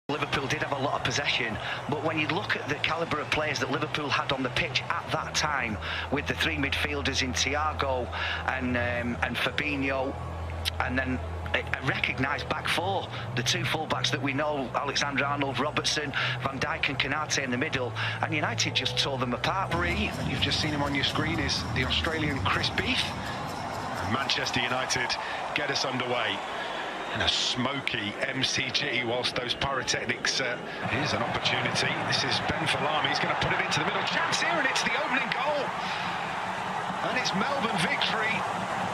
Liverpool did have a lot of possession, but when you look at the calibre of players that Liverpool had on the pitch at that time, with the three midfielders in Thiago and Fabinho, and then a recognised back four, the two full-backs that we know, Alexander-Arnold, Robertson, Van Dijk and Konate in the middle, and United just tore them apart. You've just seen him on your screen, is the Australian Chris Beef. Manchester United get us underway in a smoky MCG whilst those pyrotechnics. Here's an opportunity. This is Ben Falami. He's going to put it into the middle. Chance here, and it's the opening goal. And it's Melbourne Victory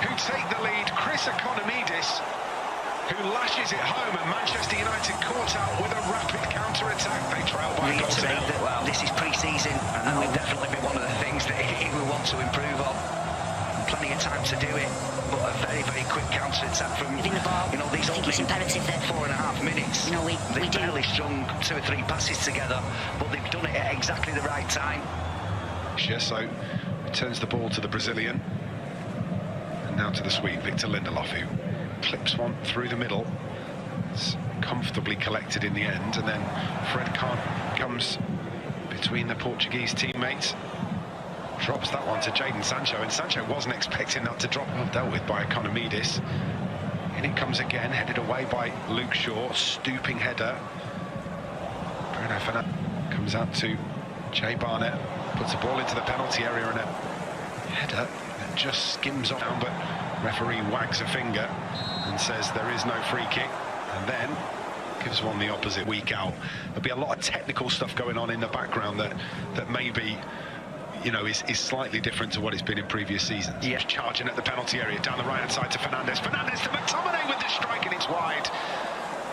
who take the lead. Chris Economidis, who lashes it home, and Manchester United caught out with a rapid counter-attack. They trail by a goal to nil. Well, this is pre-season, and that will definitely be one of the things that he will want to improve on. Plenty of time to do it, but a very, very quick counter-attack from, the ball. you know, these I think it's imperative that 4.5 minutes. You know, they've barely strung 2 or 3 passes together, but they've done it at exactly the right time. So returns the ball to the Brazilian, and now to the Swede, Victor Lindelof, who clips one through the middle. It's comfortably collected in the end, and then Fred comes between the Portuguese teammates. Drops that one to Jadon Sancho, and Sancho wasn't expecting that to drop. Well dealt with by Economidis. And it comes again, headed away by Luke Shaw. Stooping header. Bruno Fernandes comes out to Jay Barnett. Puts the ball into the penalty area, and a header that just skims on down, but referee wags a finger and says there is no free kick, and then gives one the opposite week out. There'll be a lot of technical stuff going on in the background that maybe, you know, is slightly different to what it's been in previous seasons. Yeah. Charging at the penalty area, down the right-hand side to Fernandes. Fernandes to McTominay with the strike, and it's wide.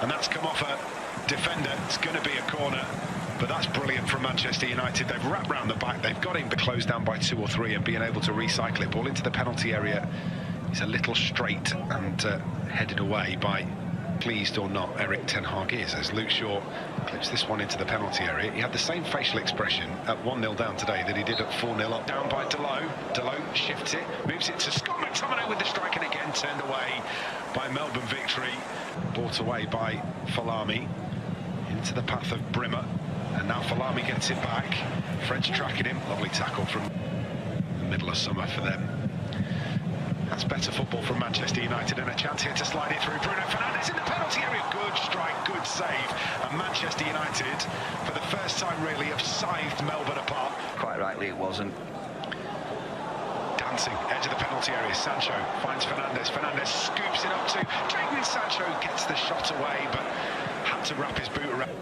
And that's come off a defender. It's going to be a corner, but that's brilliant from Manchester United. They've wrapped round the back. They've got him to close down by 2 or 3 and being able to recycle it. Ball into the penalty area. He's a little straight and headed away by, pleased or not, Eric Ten Hag is, as Luke Shaw clips this one into the penalty area. He had the same facial expression at 1-0 down today that he did at 4-0 up. Down by Delot. Delot shifts it, moves it to Scott McTominay with the strike, and again turned away by Melbourne Victory. Brought away by Falami into the path of Brimmer, and now Falami gets it back. Fred's tracking him. Lovely tackle from the middle of summer for them. That's better football from Manchester United, and a chance here to slide it through. Bruno Fernandes in the penalty area. Good strike, good save. And Manchester United, for the first time really, have scythed Melbourne apart. Quite rightly, it wasn't. Dancing, edge of the penalty area. Sancho finds Fernandes. Fernandes scoops it up to Jadon Sancho, gets the shot away, but had to wrap his boot around.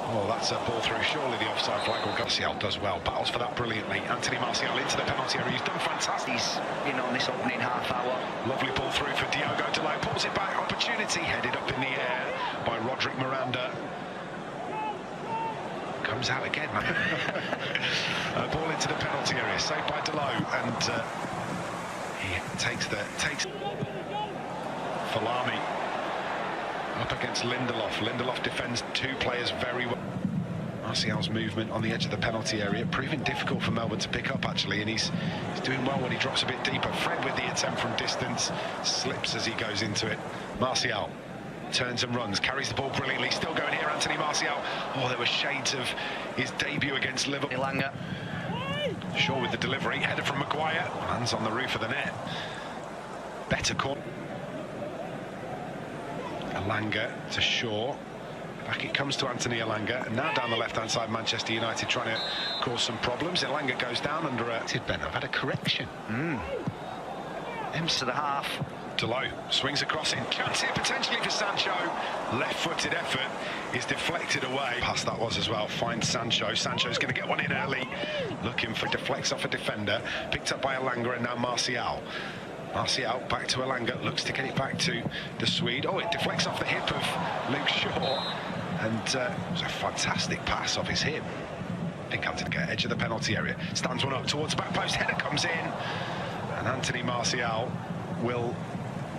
Oh, that's a ball through. Surely the offside flag will go. Martial does well, battles for that brilliantly. Anthony Martial into the penalty area. He's done fantastic. He's, you know, in this opening half hour. Lovely ball through for Diogo Dalot. Pulls it back. Opportunity headed up in the air by Roderick Miranda. Comes out again, man. Ball into the penalty area. Saved by Dalot, and he takes Falami up against Lindelof. Lindelof defends 2 players very well. Martial's movement on the edge of the penalty area, proving difficult for Melbourne to pick up, actually, and he's doing well when he drops a bit deeper. Fred with the attempt from distance, slips as he goes into it. Martial turns and runs, carries the ball brilliantly, still going here, Anthony Martial. Oh, there were shades of his debut against Liverpool. Elanga. Shaw with the delivery, header from Maguire, lands on the roof of the net. Better corner. Elanga to Shaw. Back it comes to Anthony Elanga, and now down the left-hand side, Manchester United trying to cause some problems. Elanga goes down under a... Ben, I've had a correction. Imps to the half. Delot swings across in. Chance here potentially for Sancho. Left-footed effort is deflected away. Pass that was as well. Finds Sancho. Sancho's going to get one in early. Looking for, deflects off a defender. Picked up by Elanga, and now Martial. Martial back to Elanga, looks to get it back to the Swede. Oh, it deflects off the hip of Luke Shaw, and it was a fantastic pass off his hip. I think Anthony get edge of the penalty area, stands one up towards the back post, header comes in, and Anthony Martial will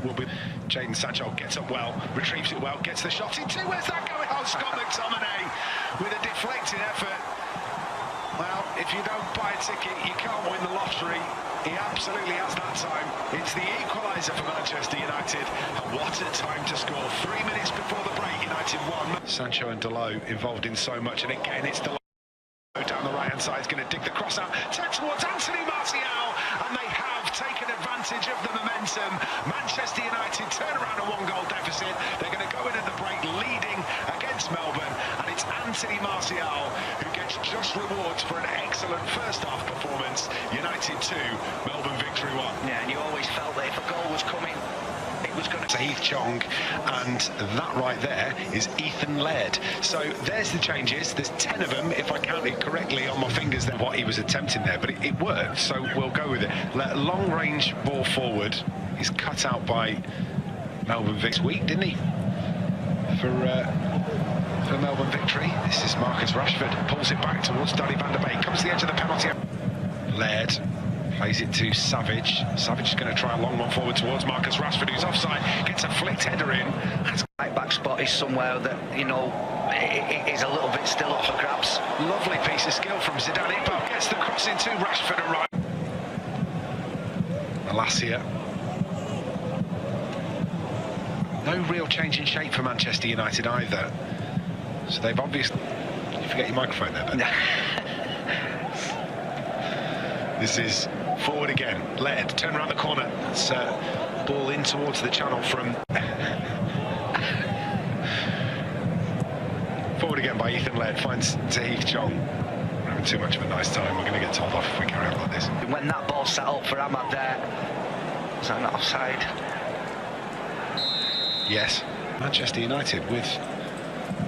be... Jadon Sancho gets up well, retrieves it well, gets the shot into. Where's that going? Oh, Scott McTominay with a deflected effort. Well, if you don't buy a ticket, you can't win the lottery. He absolutely has that time. It's the equaliser for Manchester United. And what a time to score. 3 minutes before the break, United won. Sancho and Dalot involved in so much, and again it's Dalot down the right hand side. Is going to dig the cross out, turn towards Anthony Martial, and they have taken advantage of the momentum. Manchester United turn around a 1-goal deficit. They're going to go in at the break leading against Melbourne, and it's Anthony Martial who gets just rewards for an excellent first half performance. United 2, Melbourne victory 1. Yeah, and you always felt that if a goal was coming, it was going to... Heath Chong, and that right there is Ethan Laird. So there's the changes. There's 10 of them, if I counted correctly on my fingers there, what he was attempting there, but it worked, so we'll go with it. Long range ball forward. He's cut out by Melbourne this week, didn't he? For Melbourne victory. This is Marcus Rashford, pulls it back towards Danny van der Beek, comes to the edge of the penalty. Laird plays it to Savage. Savage is going to try a long one forward towards Marcus Rashford, who's offside, gets a flicked header in. Right back spot is somewhere that, you know, it is a little bit still up for grabs. Lovely piece of skill from Zidane Iqbal, gets the cross into Rashford and right. Malacia. No real change in shape for Manchester United either. So they've obviously... You forget your microphone there, Ben. This is forward again. Laird, turn around the corner. It's ball in towards the channel from... Forward again by Ethan Laird, finds to Heath Chong. We're having too much of a nice time. We're going to get told off if we carry on like this. When that ball set up for Ahmad there, was that not offside? Yes. Manchester United with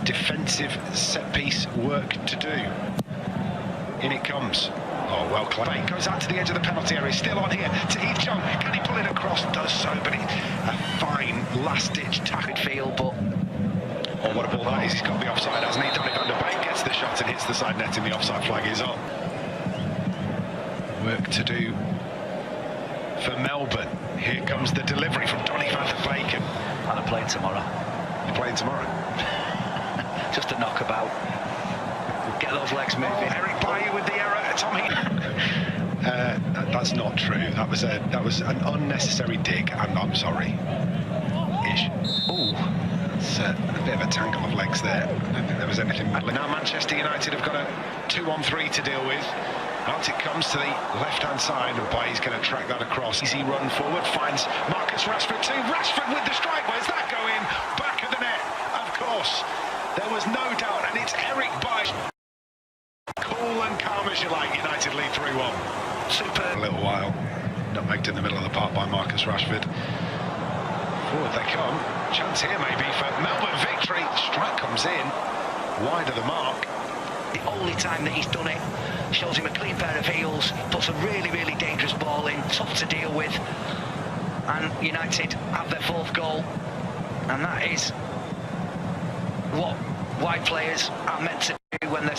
defensive set-piece work to do. In it comes. Oh, well, Clay goes out to the edge of the penalty area, still on here to Heath Chong. Can he pull it across? Does so, but it's a fine last-ditch tackle field, but... Oh, what a ball that is. He's got the offside, hasn't he? Danny van der Beek gets the shot and hits the side net, and the offside flag is up. Work to do for Melbourne. Here comes the delivery from Donny van der Beek. And I'm playing tomorrow. You're playing tomorrow? Just a knockabout. Get those legs moving. Eric Bailly with the error. Tommy. That's not true. That was an unnecessary dig, and I'm sorry. Ish. Ooh. It's a bit of a tangle of legs there. I don't think there was anything meddling. Now Manchester United have got a 2-on-3 to deal with. Out it comes to the left-hand side, and Bailly's going to track that across. Easy run forward, finds Marcus Rashford too. Rashford with the strike. Where's that going? Back of the net, of course. There was no doubt, and it's Eric Bailly. Cool and calm as you like. United lead 3-1. Super. A little while. Nutmegged in the middle of the park by Marcus Rashford. Forward they come. Chance here maybe for Melbourne victory. Strike comes in. Wide of the mark. The only time that he's done it, shows him a clean pair of heels, puts a really, really dangerous ball in, tough to deal with. And United have their 4th goal. And that is what wide players are meant to do when they're